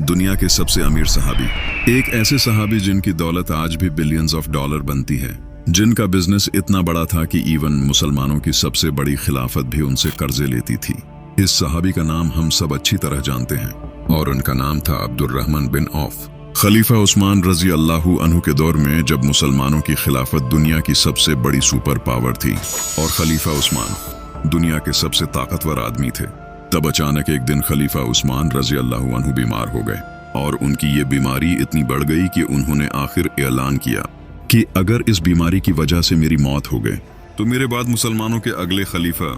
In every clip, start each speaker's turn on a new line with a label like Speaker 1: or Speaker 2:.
Speaker 1: दुनिया के सबसे अमीर सहाबी, एक ऐसे सहाबी जिनकी दौलत आज भी बिलियंस ऑफ डॉलर बनती है, जिनका बिजनेस इतना बड़ा था कि इवन मुसलमानों की सबसे बड़ी खिलाफत भी उनसे कर्जे लेती थी। इस सहाबी का नाम हम सब अच्छी तरह जानते हैं और उनका नाम था अब्दुर्रहमान बिन औफ। खलीफा उस्मान रजी अल्लाहु अन्हु के दौर में जब मुसलमानों की खिलाफत दुनिया की सबसे बड़ी सुपर पावर थी और खलीफा उस्मान दुनिया के सबसे ताकतवर आदमी थे, तब अचानक एक दिन खलीफा उस्मान रजी अल्लाहु अन्हु बीमार हो गए और उनकी ये बीमारी इतनी बढ़ गई कि उन्होंने आखिर ऐलान किया कि अगर इस बीमारी की वजह से मेरी मौत हो गई तो मेरे बाद मुसलमानों के अगले खलीफा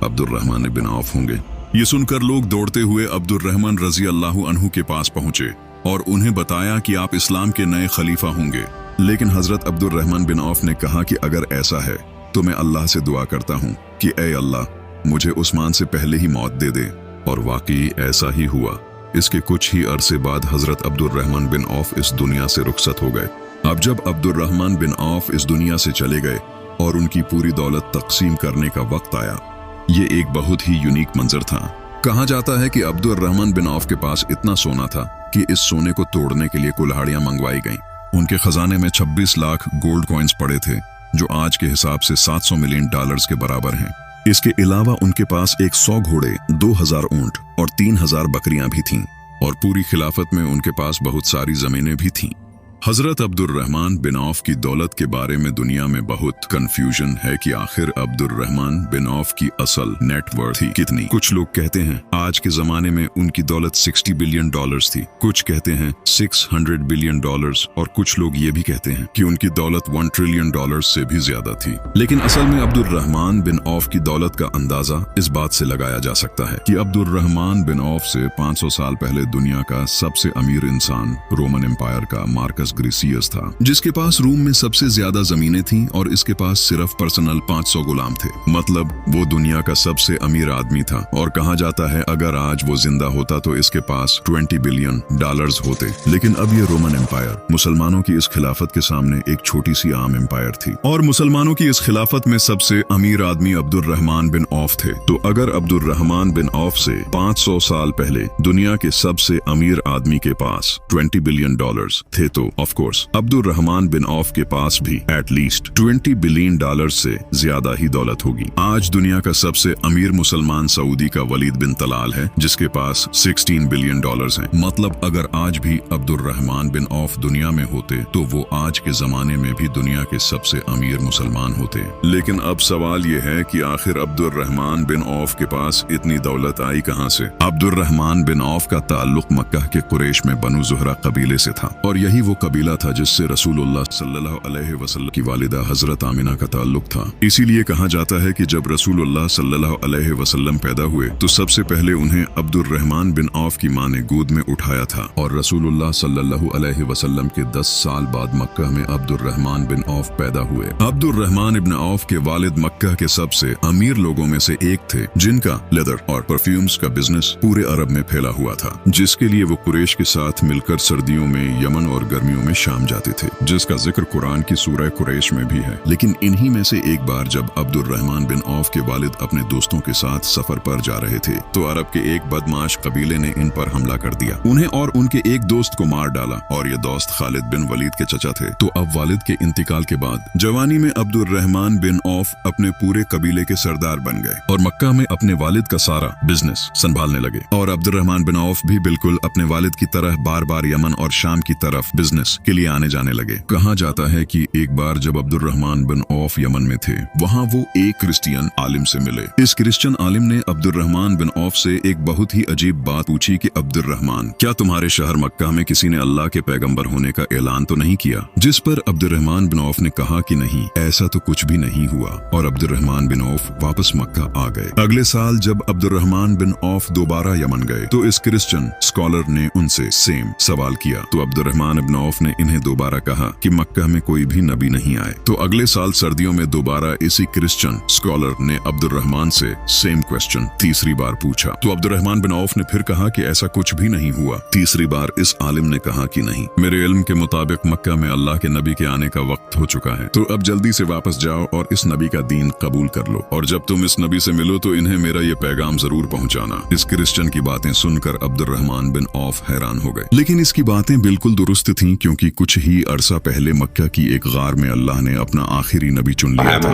Speaker 1: अब्दुर्रहमान बिन औफ होंगे। ये सुनकर लोग दौड़ते हुए अब्दुर्रहमान रजी अल्लाहु अन्हु के पास पहुंचे और उन्हें बताया कि आप इस्लाम के नए खलीफा होंगे। लेकिन हजरत अब्दुर्रहमान बिन औफ ने कहा कि अगर ऐसा है तो मैं अल्लाह से दुआ करता हूँ कि ऐ अल्लाह, मुझे उस्मान से पहले ही मौत दे दे। और वाकई ऐसा ही हुआ। इसके कुछ ही अरसे बाद हजरत अब्दुर्रहमान बिन औफ इस दुनिया से रुखसत हो गए। अब जब अब्दुर्रहमान बिन औफ इस दुनिया से चले गए और उनकी पूरी दौलत तकसीम करने का वक्त आया, ये एक बहुत ही यूनिक मंजर था। कहा जाता है कि अब्दुर्रहमान बिन औफ के पास इतना सोना था कि इस सोने को तोड़ने के लिए कुल्हाड़ियां मंगवाई गईं। उनके खजाने में 26 लाख गोल्ड कॉइन्स पड़े थे, जो आज के हिसाब से 700 मिलियन डॉलर्स के बराबर हैं। इसके अलावा उनके पास 100 घोड़े, 2000 ऊंट और 3000 बकरियां भी थीं और पूरी खिलाफत में उनके पास बहुत सारी जमीनें भी थीं। हजरत अब्दुर्रहमान बिन औफ की दौलत के बारे में दुनिया में बहुत कंफ्यूजन है कि आखिर अब्दुर्रहमान बिन औफ की असल नेटवर्थ थी कितनी। कुछ लोग कहते हैं आज के जमाने में उनकी दौलत 60 बिलियन डॉलर्स थी, कुछ कहते हैं 600 बिलियन डॉलर्स और कुछ लोग ये भी कहते हैं कि उनकी दौलत 1 ट्रिलियन डॉलर्स से भी ज्यादा थी। लेकिन असल में अब्दुर्रहमान बिन औफ की दौलत का अंदाजा इस बात से लगाया जा सकता है कि अब्दुर्रहमान बिन औफ से 500 साल पहले दुनिया का सबसे अमीर इंसान रोमन एम्पायर का मार्कस ग्रीसियस था, जिसके पास रूम में सबसे ज्यादा जमीनें थीं और इसके पास सिर्फ पर्सनल 500 गुलाम थे। मतलब वो दुनिया का सबसे अमीर आदमी था और कहा जाता है अगर आज वो जिंदा होता तो इसके पास 20 बिलियन डॉलर्स होते। लेकिन अब ये रोमन एम्पायर मुसलमानों की इस खिलाफत के सामने एक छोटी सी आम एम्पायर थी और मुसलमानों की इस खिलाफत में सबसे अमीर आदमी अब्दुर्रहमान बिन औफ थे। तो अगर अब्दुर्रहमान बिन औफ से 500 साल पहले दुनिया के सबसे अमीर आदमी के पास 20 बिलियन डॉलर्स थे तो ऑफ कोर्स अब्दुर्रहमान बिन औफ के पास भी एटलीस्ट 20 बिलियन डॉलर से ज्यादा ही दौलत होगी। आज दुनिया का सबसे अमीर मुसलमान सऊदी का वलीद बिन तलाल है, जिसके पास 16 बिलियन डॉलर्स हैं। मतलब अगर आज भी अब्दुर्रहमान बिन औफ दुनिया में होते तो वो आज के जमाने में भी दुनिया के सबसे अमीर मुसलमान होते। लेकिन अब सवाल ये है कि आखिर अब्दुर्रहमान बिन औफ के पास इतनी दौलत आई कहां से। अब्दुर्रहमान बिन औफ का ताल्लुक मक्का के कुरैश में बनु ज़ुहरा कबीले से था और यही वो कबीला था जिससे रसूलुल्लाह सल्लल्लाहु अलैहि वसल्लम की वालिदा हजरत आमिना का ताल्लुक था। इसीलिए कहा जाता है कि जब रसूलुल्लाह सल्लल्लाहु अलैहि वसल्लम पैदा हुए तो सबसे पहले उन्हें अब्दुर्रहमान बिन औफ की मां ने गोद में उठाया था और रसूलुल्लाह सल्लल्लाहु अलैहि वसल्लम के 10 साल बाद मक्का में अब्दुर्रहमान बिन औफ पैदा हुए। अब्दुर्रहमान इब्न औफ के वालिद मक्का के सबसे अमीर लोगों में से एक थे, जिनका लेदर और परफ्यूम्स का बिजनेस पूरे अरब में फैला हुआ था, जिसके लिए वो कुरैश के साथ मिलकर सर्दियों में यमन और गर्मियों में शाम जाते थे, जिसका जिक्र कुरान की सूरह कुरैश में भी है। लेकिन इन्हीं में से एक बार जब अब्दुर्रहमान बिन औफ के वालिद अपने दोस्तों के साथ सफर पर जा रहे थे तो अरब के एक बदमाश कबीले ने इन पर हमला कर दिया, उन्हें और उनके एक दोस्त को मार डाला और ये दोस्त खालिद बिन वलीद के चचा थे। तो अब वालिद के इंतकाल के बाद जवानी में अब्दुर्रहमान बिन औफ अपने पूरे कबीले के सरदार बन गए और मक्का में अपने वालिद का सारा बिजनेस संभालने लगे। और अब्दुर्रहमान बिन औफ भी बिल्कुल अपने वालिद की तरह बार बार यमन और शाम की तरफ बिजनेस के लिए आने जाने लगे। कहा जाता है कि एक बार जब अब्दुर्रहमान बिन औफ यमन में थे, वहाँ वो एक क्रिश्चियन आलिम से मिले। इस क्रिश्चियन आलिम ने अब्दुर्रहमान बिन औफ से एक बहुत ही अजीब बात पूछी कि अब्दुर्रहमान, क्या तुम्हारे शहर मक्का में किसी ने अल्लाह के पैगंबर होने का ऐलान तो नहीं किया? जिस पर अब्दुर्रहमान बिन औफ ने कहा कि नहीं, ऐसा तो कुछ भी नहीं हुआ और अब्दुर्रहमान बिन औफ वापस मक्का आ गए। अगले साल जब अब्दुर्रहमान बिन औफ दोबारा यमन गए तो इस क्रिश्चियन स्कॉलर ने उनसे सेम सवाल किया तो अब्दुर्रहमान बिन औफ औफ ने इन्हें दोबारा कहा कि मक्का में कोई भी नबी नहीं आए। तो अगले साल सर्दियों में दोबारा इसी क्रिश्चियन स्कॉलर ने अब्दुर्रहमान से सेम क्वेश्चन तीसरी बार पूछा। तो अब्दुर्रहमान बिन औफ ने फिर कहा कि ऐसा कुछ भी नहीं हुआ। तीसरी बार इस आलिम ने कहा कि नहीं, मेरे इल्म के मुताबिक मक्का में अल्लाह के नबी के आने का वक्त हो चुका है, तो अब जल्दी से वापस जाओ और इस नबी का दीन कबूल कर लो, और जब तुम इस नबी से मिलो तो इन्हें मेरा ये पैगाम जरूर पहुंचाना। इस क्रिश्चियन की बातें सुनकर अब्दुर्रहमान बिन औफ हैरान हो गए, लेकिन इसकी बातें बिल्कुल दुरुस्त थीं, क्योंकि कुछ ही अरसा पहले मक्का की एक गार में अल्लाह ने अपना आखिरी नबी चुन लिया था।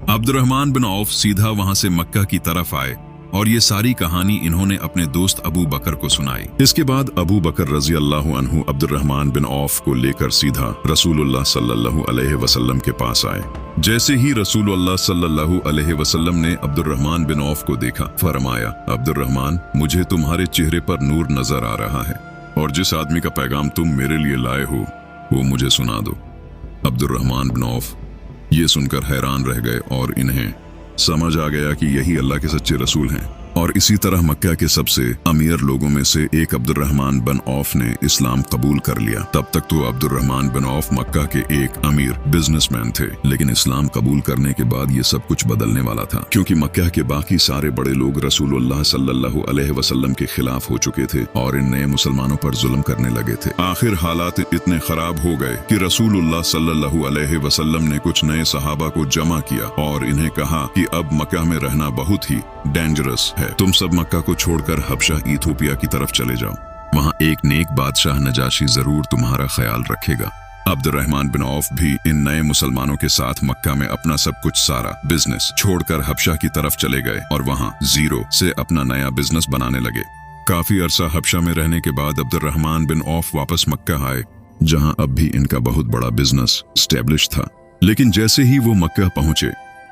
Speaker 1: अब्दुर्रहमान बिन औफ सीधा वहां से मक्का की तरफ आए और ये सारी कहानी इन्होंने अपने दोस्त अबू बकर को सुनाई। इसके बाद अबू बकर रजी अल्लाह अन्हु अब्दुर्रहमान बिन औफ को लेकर सीधा रसूलुल्लाह सल्लल्लाहु अलैहि वसल्लम के पास आए। जैसे ही रसूलुल्लाह सल्लल्लाहु अलैहि वसल्लम ने अब्दुर्रहमान बिन औफ को देखा, फरमाया, अब्दुर्रहमान, मुझे तुम्हारे चेहरे पर नूर नजर आ रहा है, और जिस आदमी का पैगाम तुम मेरे लिए लाए हो वो मुझे सुना दो। अब्दुर्रहमान बिन औफ ये सुनकर हैरान रह गए और इन्हें समझ आ गया कि यही अल्लाह के सच्चे रसूल हैं। और इसी तरह मक्का के सबसे अमीर लोगों में से एक अब्दुर्रहमान बिन औफ ने इस्लाम कबूल कर लिया। तब तक तो अब्दुर्रहमान बिन औफ मक्का के एक अमीर बिजनेसमैन थे, लेकिन इस्लाम कबूल करने के बाद ये सब कुछ बदलने वाला था, क्योंकि मक्का के बाकी सारे बड़े लोग रसूलुल्लाह सल्लल्लाहु अलैहि वसल्लम के खिलाफ हो चुके थे और इन नए मुसलमानों पर जुल्म करने लगे थे। आखिर हालात इतने खराब हो गए कि रसूलुल्लाह सल्लल्लाहु अलैहि वसल्लम ने कुछ नए सहाबा को जमा किया और इन्हें कहा कि अब मक्का में रहना बहुत ही डेंजरस है, तुम सब मक्का को छोड़कर हबशा इथोपिया की तरफ चले जाओ, वहां एक नेक बादशाह नजाशी जरूर तुम्हारा ख्याल रखेगा। अब्दुर्रहमान बिन औफ भी इन नए मुसलमानों के साथ मक्का में अपना सब कुछ सारा बिजनेस छोड़कर हबशा की तरफ चले गए और वहां जीरो से अपना नया बिजनेस बनाने लगे। काफी अरसा हबशा में रहने के बाद अब्दुर्रहमान बिन औफ वापस मक्का आए, जहां अब भी इनका बहुत बड़ा बिजनेस स्टैब्लिश था। लेकिन जैसे ही वो मक्का पहुंचे,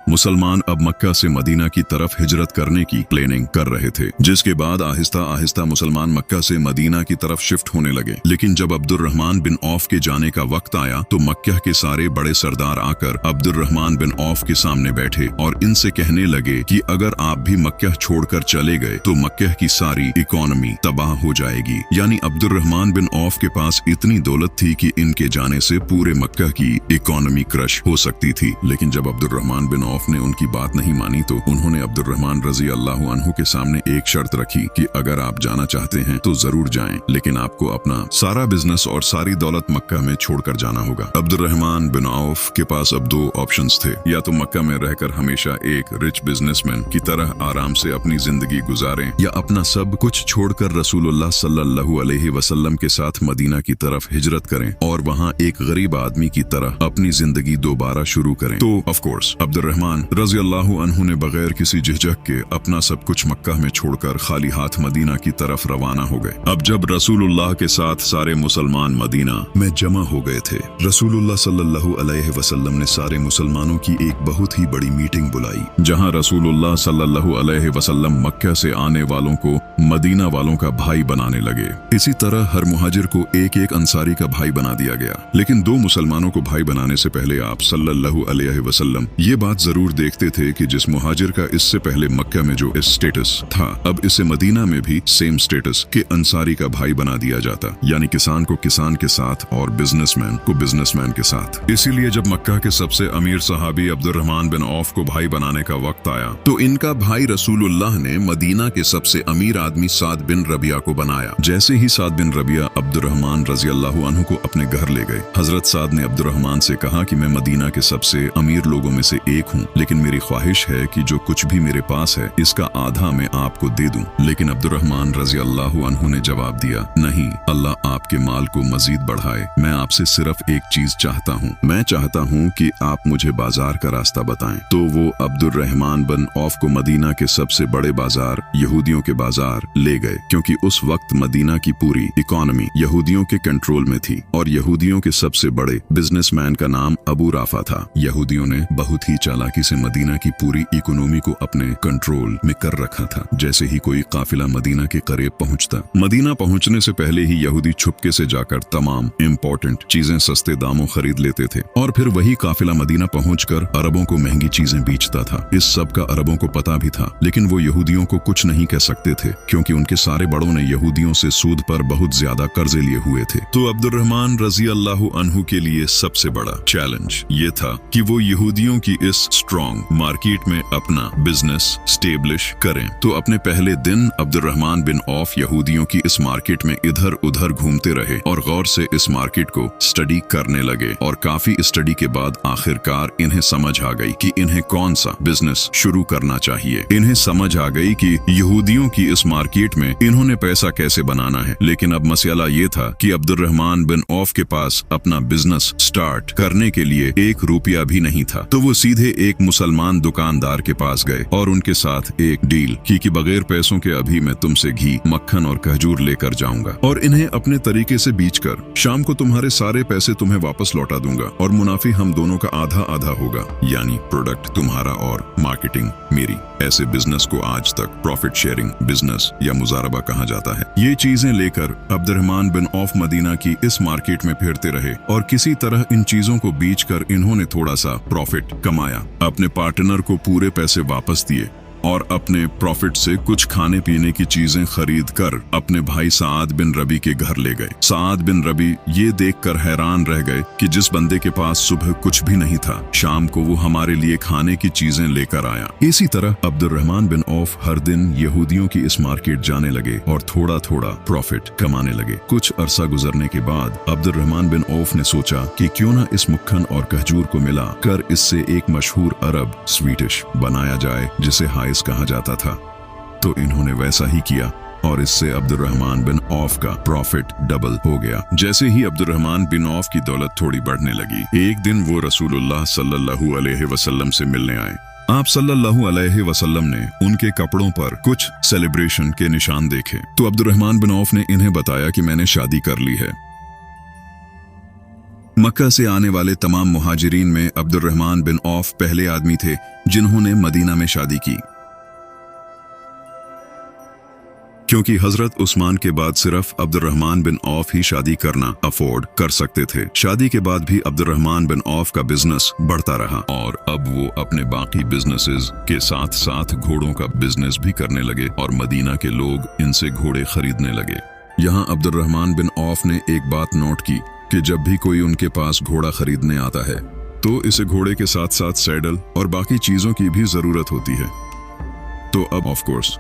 Speaker 1: मुसलमान अब मक्का से मदीना की तरफ हिजरत करने की प्लानिंग कर रहे थे, जिसके बाद आहिस्ता आहिस्ता मुसलमान मक्का से मदीना की तरफ शिफ्ट होने लगे। लेकिन जब अब्दुर्रहमान बिन औफ के जाने का वक्त आया तो मक्का के सारे बड़े सरदार आकर अब्दुर्रहमान बिन औफ के सामने बैठे और इनसे कहने लगे कि अगर आप भी मक्का छोड़कर चले गए तो मक्का की सारी इकोनॉमी तबाह हो जाएगी। यानी अब्दुर्रहमान बिन औफ के पास इतनी दौलत थी कि इनके जाने से पूरे मक्का की इकोनॉमी क्रश हो सकती थी। लेकिन जब अब्दुर्रहमान बिन औफ ने उनकी बात नहीं मानी तो उन्होंने अब्दुर्रहमान रजी अल्लाह अन्हु के सामने एक शर्त रखी कि अगर आप जाना चाहते हैं तो जरूर जाएं, लेकिन आपको अपना सारा बिजनेस और सारी दौलत मक्का में छोड़कर जाना होगा। अब्दुर्रहमान बिन औफ के पास अब दो ऑप्शंस थे, या तो मक्का में रहकर हमेशा एक रिच बिजनेसमैन की तरह आराम से अपनी जिंदगी गुजारें, या अपना सब कुछ छोड़कर रसूलुल्लाह सल्लल्लाहु अलैहि वसल्लम के साथ मदीना की तरफ हिजरत करें और वहां एक गरीब आदमी की तरह अपनी जिंदगी दोबारा शुरू करें। तो ऑफ कोर्स अब्दुर्रहमान रज़ी अल्लाहु अन्हु ने बगैर किसी झिझक के अपना सब कुछ मक्का में छोड़कर खाली हाथ मदीना की तरफ रवाना हो गए। अब जब रसूलुल्लाह के साथ सारे मुसलमान मदीना में जमा हो गए थे, रसूलुल्लाह सल्लल्लाहु अलैहि वसल्लम ने सारे मुसलमानों की एक बहुत ही बड़ी मीटिंग बुलाई, जहां रसूलुल्लाह सल्लल्लाहु अलैहि वसल्लम मक्का से आने वालों को मदीना वालों का भाई बनाने लगे। इसी तरह हर मुहाजिर को एक एक अंसारी का भाई बना दिया गया। लेकिन दो मुसलमानों को भाई बनाने से पहले आप सल्लल्लाहु अलैहि वसल्लम ये बात जरूर देखते थे कि जिस मुहाजिर का इससे पहले मक्का में जो स्टेटस था, अब इसे मदीना में भी सेम स्टेटस के अंसारी का भाई बना दिया जाता, यानी किसान को किसान के साथ और बिजनेसमैन को बिजनेसमैन के साथ। इसीलिए जब मक्का के सबसे अमीर सहाबी अब्दुर्रहमान बिन औफ को भाई बनाने का वक्त आया तो इनका भाई रसूलुल्लाह ने मदीना के सबसे अमीर आदमी साद बिन रबिया को बनाया। जैसे ही साद बिन रबिया अब्दुर्रहमान रजी अल्लाहु अन्हु को अपने घर ले गए, हजरत साद ने अब्दुर्रहमान से कहा कि मैं मदीना के सबसे अमीर लोगों में से एक हूँ, लेकिन मेरी ख्वाहिश है कि जो कुछ भी मेरे पास है इसका आधा मैं आपको दे दूं। लेकिन अब्दुर्रहमान रजी अल्लाहु अन्हु ने जवाब दिया, नहीं, अल्लाह आपके माल को मजीद बढ़ाए, मैं आपसे सिर्फ एक चीज चाहता हूँ, मैं चाहता हूँ कि आप मुझे बाजार का रास्ता बताएं। तो वो अब्दुर्रहमान बिन औफ को मदीना के सबसे बड़े बाजार यहूदियों के बाजार ले गए, क्योंकि उस वक्त मदीना की पूरी इकोनॉमी यहूदियों के कंट्रोल में थी और यहूदियों के सबसे बड़े बिजनेसमैन का नाम अबू राफा था। यहूदियों ने बहुत ही चालाकी से मदीना की पूरी इकोनॉमी को अपने कंट्रोल में कर रखा था। जैसे ही कोई काफिला मदीना के करीब पहुंचता, मदीना पहुंचने से पहले ही यहूदी छुपके से जाकर तमाम इम्पोर्टेंट चीजें सस्ते दामों खरीद लेते थे और फिर वही काफिला मदीना पहुंचकर अरबों को महंगी चीजें बेचता था। इस सब का अरबों को पता भी था, लेकिन वो यहूदियों को कुछ नहीं कह सकते थे, क्योंकि उनके सारे बड़ों ने यहूदियों से सूद पर बहुत ज्यादा कर्जे लिए हुए थे। तो अब्दुर्रहमान रजी अल्लाह अन्हु के लिए सबसे बड़ा चैलेंज ये था कि वो यहूदियों की इस स्ट्रॉन्ग मार्केट में अपना बिजनेस स्टेब्लिश करें। तो अपने पहले दिन अब्दुर्रहमान बिन औफ यहूदियों की इस मार्केट में इधर उधर घूमते रहे और गौर से इस मार्केट को स्टडी करने लगे। और काफी स्टडी के बाद आखिरकार इन्हें समझ आ गई कि इन्हें कौन सा बिजनेस शुरू करना चाहिए। इन्हें समझ आ गई कि यहूदियों की इस मार्केट में इन्होंने पैसा कैसे बनाना है। लेकिन अब मसला ये था कि अब्दुर्रहमान बिन औफ के पास अपना बिजनेस स्टार्ट करने के लिए 1 रुपया भी नहीं था। तो वो सीधे एक मुसलमान दुकानदार के पास गए और उनके साथ एक डील की कि बगैर पैसों के अभी मैं तुमसे घी, मक्खन और खजूर लेकर जाऊंगा और इन्हें अपने तरीके से बेचकर शाम को तुम्हारे सारे पैसे तुम्हें वापस लौटा दूंगा और मुनाफी हम दोनों का आधा आधा होगा, यानी प्रोडक्ट तुम्हारा और मार्केटिंग मेरी। ऐसे बिजनेस को आज तक प्रॉफिट शेयरिंग बिजनेस या मुजारबा कहा जाता है। ये चीजें लेकर अब्दुर्रहमान बिन औफ मदीना की इस मार्केट में फिरते रहे और किसी तरह इन चीजों को बेचकर इन्होंने थोड़ा सा प्रॉफिट कमाया। अपने पार्टनर को पूरे पैसे वापस दिए और अपने प्रॉफिट से कुछ खाने पीने की चीजें खरीद कर अपने भाई साद बिन रबी के घर ले गए। साद बिन रबी ये देखकर हैरान रह गए कि जिस बंदे के पास सुबह कुछ भी नहीं था, शाम को वो हमारे लिए खाने की चीजें लेकर आया। इसी तरह अब्दुर्रहमान बिन औफ हर दिन यहूदियों की इस मार्केट जाने लगे और थोड़ा थोड़ा प्रॉफिट कमाने लगे। कुछ अरसा गुजरने के बाद अब्दुर्रहमान बिन औफ ने सोचा कि क्यों ना इस मक्खन और खजूर को मिला कर इससे एक मशहूर अरब स्वीटिश बनाया जाए जिसे कहा जाता था। तो इन्होंने वैसा ही किया और इससे अब्दुर्रहमान बिन औफ का प्रॉफिट डबल हो गया। जैसे ही अब्दुर्रहमान बिन औफ की दौलत थोड़ी बढ़ने लगी, एक दिन वो रसूलुल्लाह सल्लल्लाहु अलैहि वसल्लम से मिलने आए। आप सल्लल्लाहु अलैहि वसल्लम ने उनके कपड़ों पर कुछ सेलिब्रेशन के निशान देखे। तो अब्दुर्रहमान बिन औफ ने इन्हें बताया कि मैंने शादी कर ली है। मक्का से आने वाले तमाम मुहाजिरीन में अब्दुर्रहमान बिन औफ पहले आदमी थे जिन्होंने मदीना में शादी की, क्योंकि हजरत उस्मान के बाद सिर्फ अब्दुर्रहमान बिन औफ ही शादी करना अफोर्ड कर सकते थे। शादी के बाद भी अब्दुर्रहमान बिन औफ का बिजनेस बढ़ता रहा और अब वो अपने बाकी बिजनेसेस के साथ साथ घोड़ों का बिजनेस भी करने लगे और मदीना के लोग इनसे घोड़े खरीदने लगे। यहाँ अब्दुर्रहमान बिन औफ ने एक बात नोट की कि जब भी कोई उनके पास घोड़ा खरीदने आता है तो इसे घोड़े के साथ साथ सैडल और बाकी चीजों की भी जरूरत होती है। तो अब ऑफ कोर्स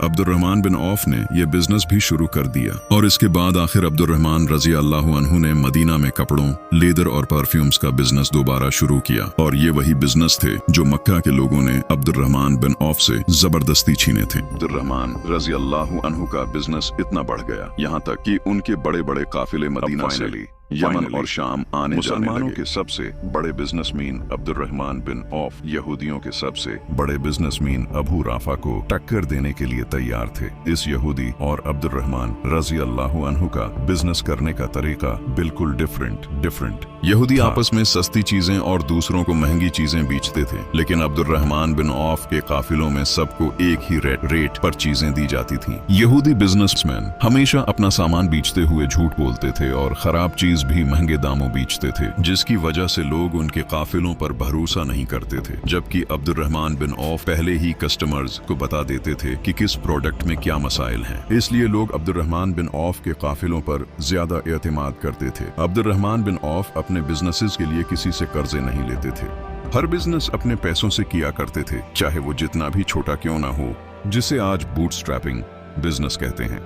Speaker 1: अब्दुर्रहमान बिन औफ ने यह बिजनेस भी शुरू कर दिया और इसके बाद आखिर अब्दुर्रहमान रजी अल्लाह अन्हु ने मदीना में कपड़ों, लेदर और परफ्यूम्स का बिजनेस दोबारा शुरू किया। और ये वही बिजनेस थे जो मक्का के लोगों ने अब्दुर्रहमान बिन औफ से जबरदस्ती छीने थे। अब्दुर्रहमान रजी अल्लाह अन्हु का बिजनेस इतना बढ़ गया यहाँ तक कि उनके बड़े बड़े काफिले मदीना से यमन और शाम आने मुसलमानों के सबसे बड़े बिजनेसमैन अब्दुर्रहमान बिन औफ यहूदियों के सबसे बड़े बिजनेसमैन अबू राफा को टक्कर देने के लिए तैयार थे। इस यहूदी और अब्दुर्रहमान रजी अल्लाह अन्हु का बिजनेस करने का तरीका बिल्कुल डिफरेंट। यहूदी आपस में सस्ती चीजें और दूसरों को महंगी चीजें बेचते थे, लेकिन अब्दुर्रहमान बिन औफ के काफिलों में सबको एक ही रेट पर चीजें दी जाती थीं। यहूदी बिजनेसमैन हमेशा अपना सामान बेचते हुए झूठ बोलते थे और खराब चीज भी महंगे दामों बेचते थे, जिसकी वजह से लोग उनके काफिलों पर भरोसा नहीं करते थे। जबकि अब्दुर्रहमान बिन औफ पहले ही कस्टमर्स को बता देते थे कि किस प्रोडक्ट में क्या मसाइल हैं, इसलिए लोग अब्दुर्रहमान बिन औफ के काफिलों पर ज्यादा एतमाद करते थे। अब्दुर्रहमान बिन औफ अपने बिजनेसेस के लिए किसी से कर्जे नहीं लेते थे। हर बिजनेस अपने पैसों से किया करते थे, चाहे वो जितना भी छोटा क्यों ना हो, जिसे आज बूटस्ट्रैपिंग बिजनेस कहते हैं।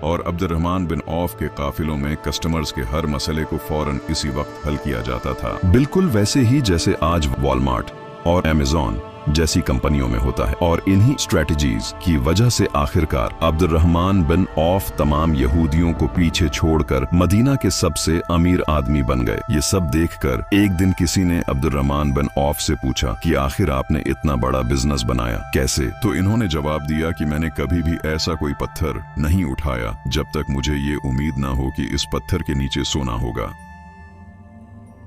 Speaker 1: और अब्दुर्रहमान बिन औफ के काफिलों में कस्टमर्स के हर मसले को फौरन इसी वक्त हल किया जाता था, बिल्कुल वैसे ही जैसे आज वॉलमार्ट और अमेज़न जैसी कंपनियों में होता है। और इन्हीं स्ट्रेटजीज की वजह से आखिरकार अब्दुर्रहमान बिन औफ तमाम यहूदियों को पीछे छोड़कर मदीना के सबसे अमीर आदमी बन गए। ये सब देखकर एक दिन किसी ने अब्दुर्रहमान बिन औफ से पूछा कि आखिर आपने इतना बड़ा बिजनेस बनाया कैसे? तो इन्होंने जवाब दिया कि मैंने कभी भी ऐसा कोई पत्थर नहीं उठाया जब तक मुझे ये उम्मीद ना हो कि इस पत्थर के नीचे सोना होगा।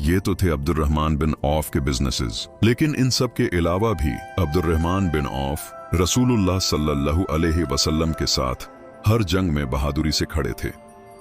Speaker 1: ये तो थे अब्दुर्रहमान बिन औफ के बिजनेसेस, लेकिन इन सब के अलावा भी अब्दुर्रहमान बिन औफ रसूलुल्लाह सल्लल्लाहु अलैहि वसल्लम के साथ हर जंग में बहादुरी से खड़े थे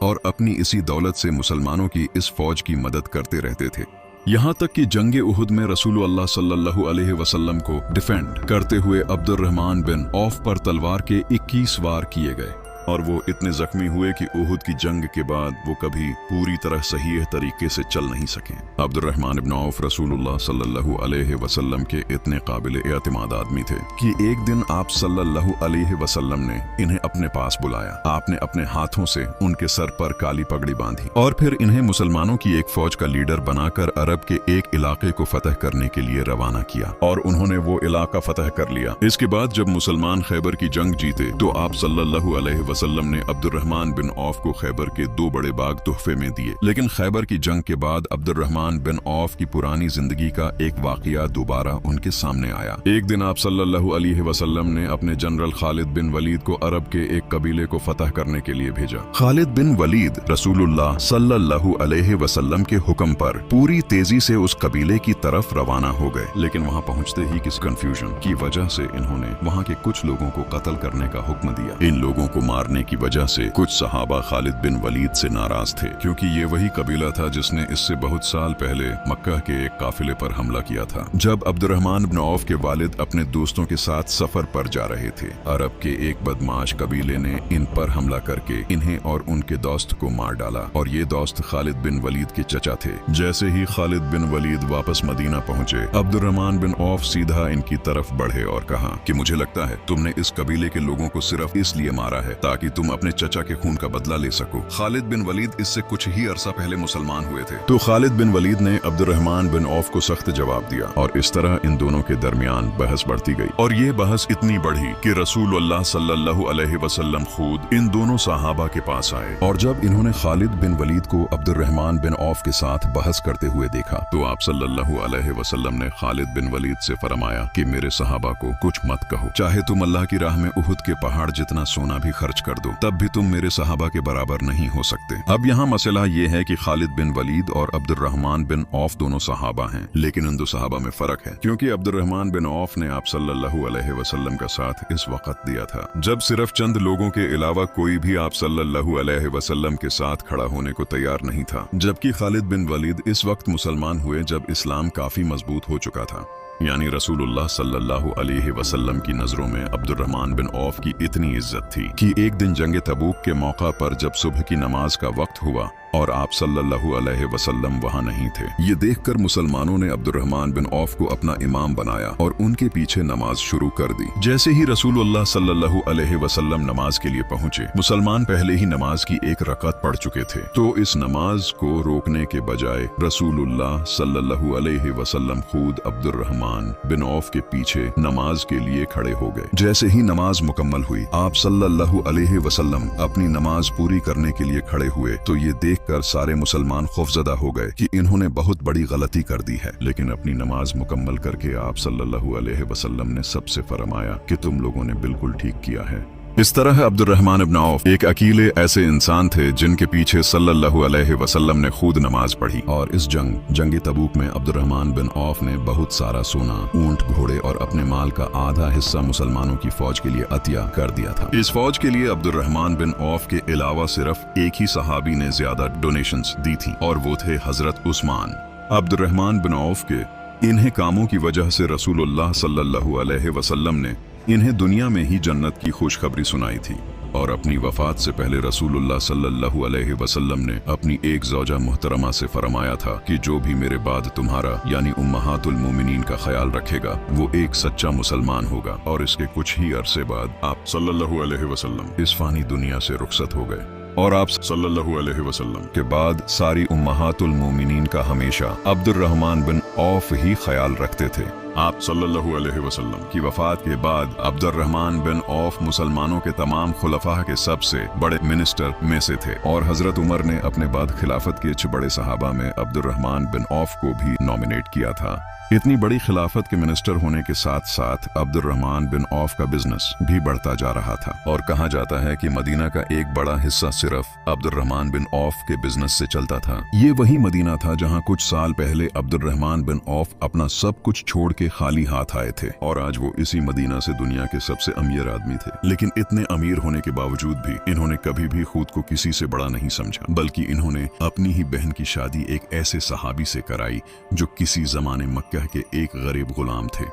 Speaker 1: और अपनी इसी दौलत से मुसलमानों की इस फौज की मदद करते रहते थे। यहाँ तक कि जंग उहुद में रसूलुल्लाह सल्लल्लाहु अलैहि वसल्लम को डिफेंड करते हुए अब्दुर्रहमान बिन औफ पर तलवार के 21 वार किए गए और वो इतने जख्मी हुए कि उहुद की जंग के बाद वो कभी पूरी तरह सही तरीके से चल नहीं सके। अब्दुर्रहमान इब्न औफ रसूलुल्लाह सल्लल्लाहु अलैहि वसल्लम के इतने काबिल एतमाद आदमी थे कि एक दिन आप सल्लल्लाहु अलैहि वसल्लम ने इन्हें अपने पास बुलाया। आपने अपने हाथों से उनके सर पर काली पगड़ी बांधी और फिर इन्हें मुसलमानों की एक फौज का लीडर बनाकर अरब के एक इलाके को फतह करने के लिए रवाना किया और उन्होंने वो इलाका फतह कर लिया। इसके बाद जब मुसलमान खैबर की जंग जीते तो आप सल्लल्लाहु अलैहि वसल्लम ने अब्दुर्रहमान बिन औफ को खैबर के 2 बड़े बाग तोहफे में दिए। लेकिन खैबर की जंग के बाद अब्दुर्रहमान बिन औफ की पुरानी जिंदगी का एक वाकया दोबारा उनके सामने आया। एक दिन आप सल्लल्लाहु अलैहि वसल्लम ने अपने जनरल खालिद बिन वलीद को अरब के एक कबीले को फतह करने के लिए भेजा। खालिद बिन वलीद रसूलुल्लाह सल्लल्लाहु अलैहि वसल्लम के हुक्म पर पूरी तेजी से उस कबीले की तरफ रवाना हो गए। लेकिन वहां पहुंचते ही किस कंफ्यूजन की वजह से इन्होंने वहां के कुछ लोगों को कत्ल करने का हुक्म दिया। इन लोगों को मारने की वजह से कुछ सहाबा खालिद बिन वलीद से नाराज थे क्योंकि ये वही कबीला था जिसने इससे बहुत साल पहले मक्का के एक काफिले पर हमला किया था। जब अब्दुर्रहमान बिन औफ के वालिद अपने दोस्तों के साथ सफर पर जा रहे थे, अरब के एक बदमाश कबीले ने इन पर हमला करके इन्हें और उनके दोस्त को मार डाला और ये दोस्त खालिद बिन वलीद के चचा थे। जैसे ही खालिद बिन वलीद वापस मदीना पहुंचे, अब्दुर्रहमान बिन औफ सीधा इनकी तरफ बढ़े और कहा कि मुझे लगता है तुमने इस कबीले के लोगों को सिर्फ इसलिए मारा है ताकि तुम अपने चचा के खून का बदला ले सको। खालिद बिन वलीद इससे कुछ ही अरसा पहले मुसलमान हुए थे। तो खालिद बिन वलीद ने अब्दुर्रहमान बिन औफ को सख्त जवाब दिया और इस तरह इन दोनों के दरमियान बहस बढ़ती गई और ये बहस इतनी बढ़ी कि रसूलुल्लाह सल्लल्लाहु अलैहि वसल्लम खुद इन दोनों सहाबा के पास आए और जब इन्होंने खालिद बिन वलीद को अब्दुर्रहमान बिन औफ के साथ बहस करते हुए देखा तो आप सल्लल्लाहु अलैहि वसल्लम ने खालिद बिन वलीद से फरमाया कि मेरे सहाबा को कुछ मत कहो, चाहे तुम अल्लाह की राह में उहुद के पहाड़ जितना सोना भी खर्च कर दो, तब भी तुम मेरे सहाबा के बराबर नहीं हो सकते। अब यहाँ मसला ये है कि खालिद बिन वलीद और अब्दुर्रहमान बिन औफ दोनों सहाबा हैं, लेकिन इन दो सहाबा में फर्क है क्योंकि अब्दुर्रहमान बिन औफ ने आप सल्लल्लाहु अलैहि वसल्लम का साथ इस वक्त दिया था जब सिर्फ चंद लोगों के अलावा कोई भी आप सल्लल्लाहु अलैहि वसल्लम के साथ खड़ा होने को तैयार नहीं था, जबकि खालिद बिन वलीद इस वक्त मुसलमान हुए जब इस्लाम काफी मजबूत हो चुका था। यानी रसूलुल्लाह सल्लल्लाहु अलैहि वसल्लम की नजरों में अब्दुर्रहमान बिन औफ की इतनी इज्जत थी कि एक दिन जंग तबूक के मौका पर जब सुबह की नमाज का वक्त हुआ और आप सल्लल्लाहु अलैहि वसल्लम वहां नहीं थे, ये देखकर मुसलमानों ने अब्दुर्रहमान बिन औफ को अपना इमाम बनाया और उनके पीछे नमाज शुरू कर दी। जैसे ही रसूलुल्लाह सल्लल्लाहु अलैहि वसल्लम नमाज के लिए पहुंचे, मुसलमान पहले ही नमाज की एक रकात पढ़ चुके थे, तो इस नमाज को रोकने के बजाय रसूलुल्लाह सल्लल्लाहु अलैहि वसल्लम खुद अब्दुर्रहमान बिन औफ के पीछे नमाज के लिए खड़े हो गए। जैसे ही नमाज मुकम्मल हुई, आप सल्लल्लाहु अलैहि वसल्लम अपनी नमाज पूरी करने के लिए खड़े हुए तो ये देखकर सारे मुसलमान खौफजदा हो गए कि इन्होंने बहुत बड़ी गलती कर दी है। लेकिन अपनी नमाज मुकम्मल करके आप सल्लल्लाहु अलैहि वसल्लम ने सबसे फरमाया कि तुम लोगों ने बिल्कुल ठीक किया है। इस तरह अब्दुर्रहमान इब्न औफ एक अकेले ऐसे इंसान थे जिनके पीछे सल्लल्लाहु अलैहि वसल्लम ने खुद नमाज पढ़ी और इस जंग तबूक में अब्दुर्रहमान बिन औफ ने बहुत सारा सोना, ऊंट, घोड़े और अपने माल का आधा हिस्सा मुसलमानों की फौज के लिए अतिया कर दिया था। इस फौज के लिए अब्दुर्रहमान बिन औफ के अलावा सिर्फ एक ही सहाबी ने ज्यादा डोनेशंस दी थी और वो थे हजरत उस्मान। अब्दुर्रहमान बिन औफ के इन्हें कामों की वजह से रसूलुल्लाह सल्लल्लाहु अलैहि वसल्लम ने इन्हें दुनिया में ही जन्नत की खुशखबरी सुनाई थी और अपनी वफात से पहले रसूलुल्लाह सल्लल्लाहु अलैहि वसल्लम ने अपनी एक ज़ौजा मुहतरमा से फरमाया था कि जो भी मेरे बाद तुम्हारा यानी उम्महातुल मोमिनीन का ख्याल रखेगा वो एक सच्चा मुसलमान होगा। और इसके कुछ ही अरसे बाद आप सल्लल्लाहु अलैहि वसल्लम इस फानी दुनिया से रुखसत हो गए और आप सल्लल्लाहु अलैहि वसल्लम के बाद सारी उम्महातुल मोमिनीन का हमेशा अब्दुर्रहमान बिन औफ ही ख्याल रखते थे। आप सल्लल्लाहु अलैहि वसल्लम की वफात के बाद अब्दुर्रहमान बिन औफ मुसलमानों के तमाम खुलफा के सबसे बड़े मिनिस्टर में से थे और हजरत उमर ने अपने बाद खिलाफत के बड़े सहाबा में अब्दुर्रहमान बिन औफ को भी नॉमिनेट किया था। इतनी बड़ी खिलाफत के मिनिस्टर होने के साथ साथ अब्दुर्रहमान बिन औफ का बिजनेस भी बढ़ता जा रहा था और कहा जाता है कि मदीना का एक बड़ा हिस्सा सिर्फ अब्दुर्रहमान बिन औफ के बिजनेस से चलता था। ये वही मदीना था जहां कुछ साल पहले अब्दुर्रहमान बिन औफ अपना सब कुछ छोड़ के खाली हाथ आए थे और आज वो इसी मदीना से दुनिया के सबसे अमीर आदमी थे। लेकिन इतने अमीर होने के बावजूद भी इन्होंने कभी भी खुद को किसी से बड़ा नहीं समझा, बल्कि इन्होंने अपनी ही बहन की शादी एक ऐसे सहाबी से कराई जो किसी जमाने मक्का के एक गरीब गुलाम थे,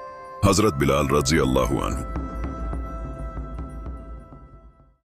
Speaker 1: हजरत बिलाल रज़ी अल्लाहु अन्हु।